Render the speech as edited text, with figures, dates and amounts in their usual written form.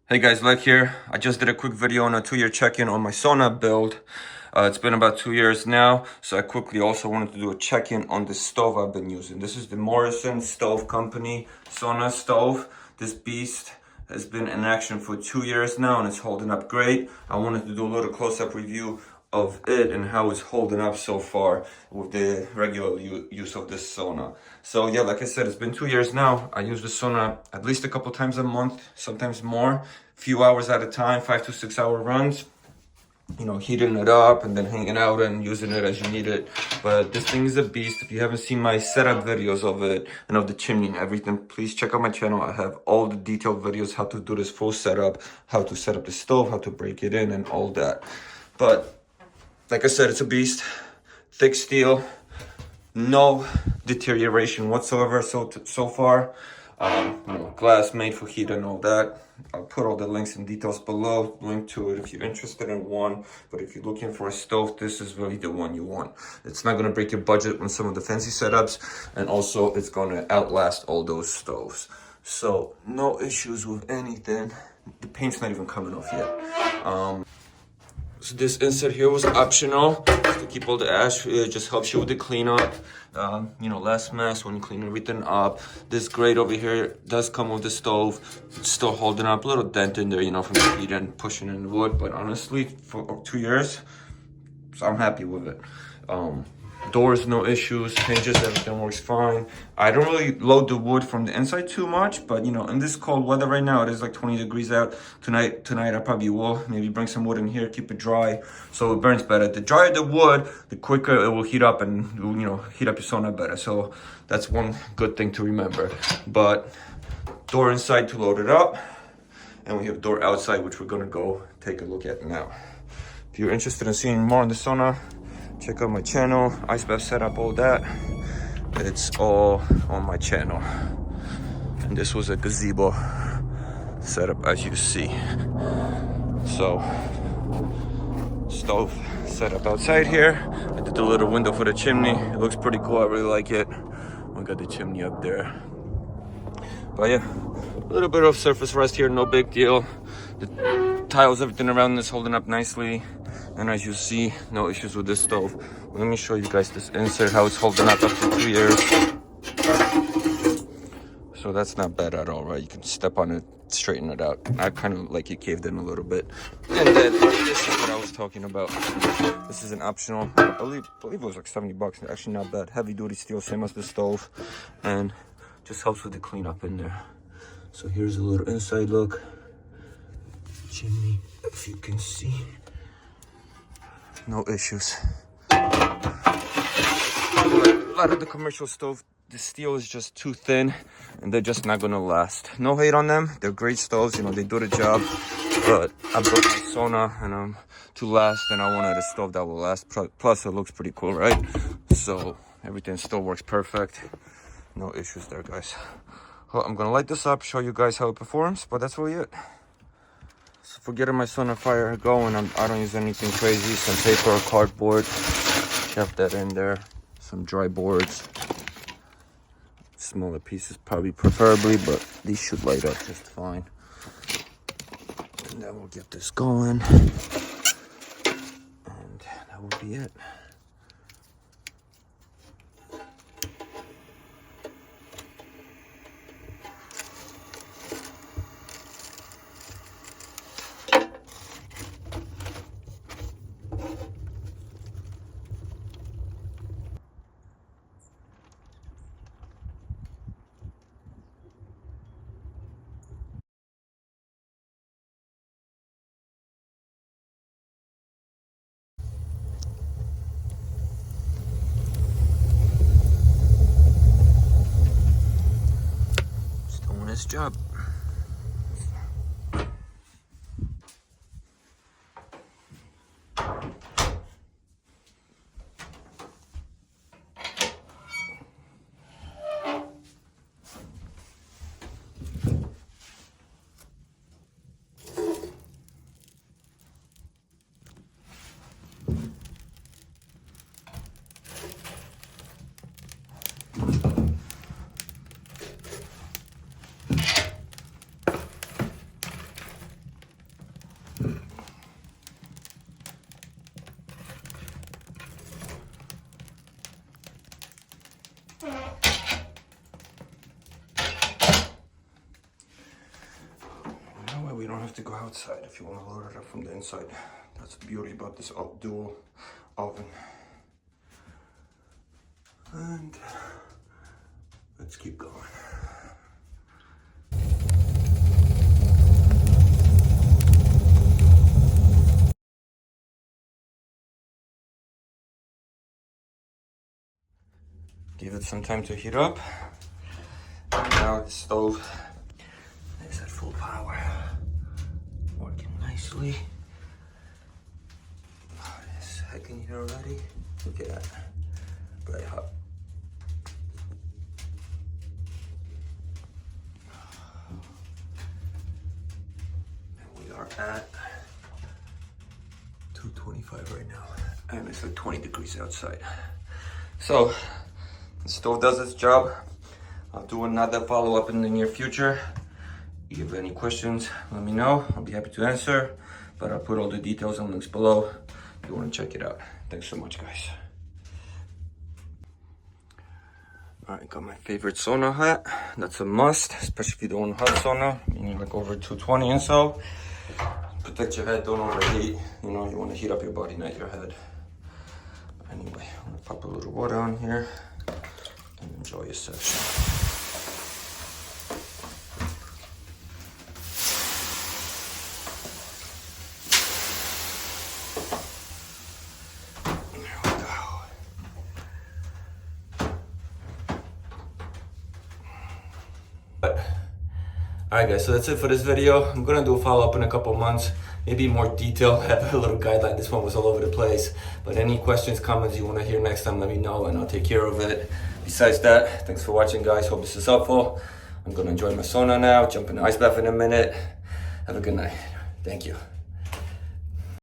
Hey guys, LechK here. I just did a quick video on a 2-year check-in on my sauna build. It's been about 2 years now, so I quickly also wanted to do a check-in on the stove I've been using. This is the Morrison Stove Company sauna stove. This beast has been in action for 2 years now and it's holding up great. I wanted to do a little close-up review of it and how it's holding up so far with the regular use of this sauna. So yeah, like I said, it's been 2 years now. I use the sauna at least a couple times a month, sometimes more, few hours at a time, 5 to 6 hour runs. You know, heating it up and then hanging out and using it as you need it. But this thing is a beast. If you haven't seen my setup videos of it and of the chimney and everything, please check out my channel. I have all the detailed videos, how to do this full setup, how to set up the stove, how to break it in and all that. But like I said, it's a beast. Thick steel, no deterioration whatsoever so far. Glass made for heat and all that. I'll put all the links and details below. Link to it if you're interested in one. But if you're looking for a stove, this is really the one you want. It's not going to break your budget on some of the fancy setups, and also it's going to outlast all those stoves. So no issues with anything. The paint's not even coming off yet. So this insert here was optional to keep all the ash. It just helps you with the cleanup. Less mess when you clean everything up. This grate over here does come with the stove. It's still holding up, a little dent in there, from the heat and pushing in the wood. But honestly, for 2 years, so I'm happy with it. Doors, no issues. Hinges, everything works fine. I don't really load the wood from the inside too much, but in this cold weather right now, it is like 20 degrees out. Tonight I probably will maybe bring some wood in here, keep it dry so it burns better. The drier the wood, the quicker it will heat up and heat up your sauna better. So that's one good thing to remember. But door inside to load it up, and we have door outside, which we're gonna go take a look at now. If you're interested in seeing more on the sauna, check out my channel, ice bath setup, all that. It's all on my channel. And this was a gazebo setup, as you see. So, stove set up outside here. I did the little window for the chimney. It looks pretty cool, I really like it. We got the chimney up there. But yeah, a little bit of surface rust here, no big deal. The tiles, everything around this holding up nicely. And as you see, no issues with this stove. Let me show you guys this insert, how it's holding up after 2 years. So that's not bad at all, right? You can step on it, straighten it out. I kind of like it caved in a little bit. And then this is what I was talking about. This is an optional, I believe it was like 70 bucks. Actually not bad. Heavy duty steel, same as the stove. And just helps with the cleanup in there. So here's a little inside look. Chimney, if you can see. No issues. A lot of the commercial stove, the steel is just too thin and they're just not gonna last. No hate on them, they're great stoves, they do the job. But I built my sauna and to last, and I wanted a stove that will last. Plus it looks pretty cool, right? So everything still works perfect. No issues there, guys. Well, I'm gonna light this up, show you guys how it performs, but that's really it. So for getting my sauna fire going, I don't use anything crazy. Some paper or cardboard, kept that in there. Some dry boards, smaller pieces probably preferably, but these should light up just fine. And then we'll get this going, and that will be it. This job. have to go outside if you want to load it up from the inside. That's the beauty about this dual oven. And let's keep going. Give it some time to heat up. Now the stove is at full power, working nicely. Oh, it's hecking here already. Look at that, very hot. And we are at 225 right now, and it's like 20 degrees outside. So the stove does its job. I'll do another follow-up in the near future. If you have any questions, let me know. I'll be happy to answer. But I'll put all the details and links below if you want to check it out. Thanks so much, guys. All right, got my favorite sauna hat. That's a must, especially if you don't want hot sauna, meaning like over 220 and so. Protect your head, don't overheat. You know, you want to heat up your body, not your head. Anyway, I'm gonna pop a little water on here and enjoy your session. Alright guys, so that's it for this video. I'm gonna do a follow-up in a couple months, maybe more detail, have a little guideline. This one was all over the place. But any questions, comments you want to hear next time, let me know and I'll take care of it. Besides that, thanks for watching guys, hope this is helpful. I'm gonna enjoy my sauna now, jump in the ice bath in a minute. Have a good night. Thank you.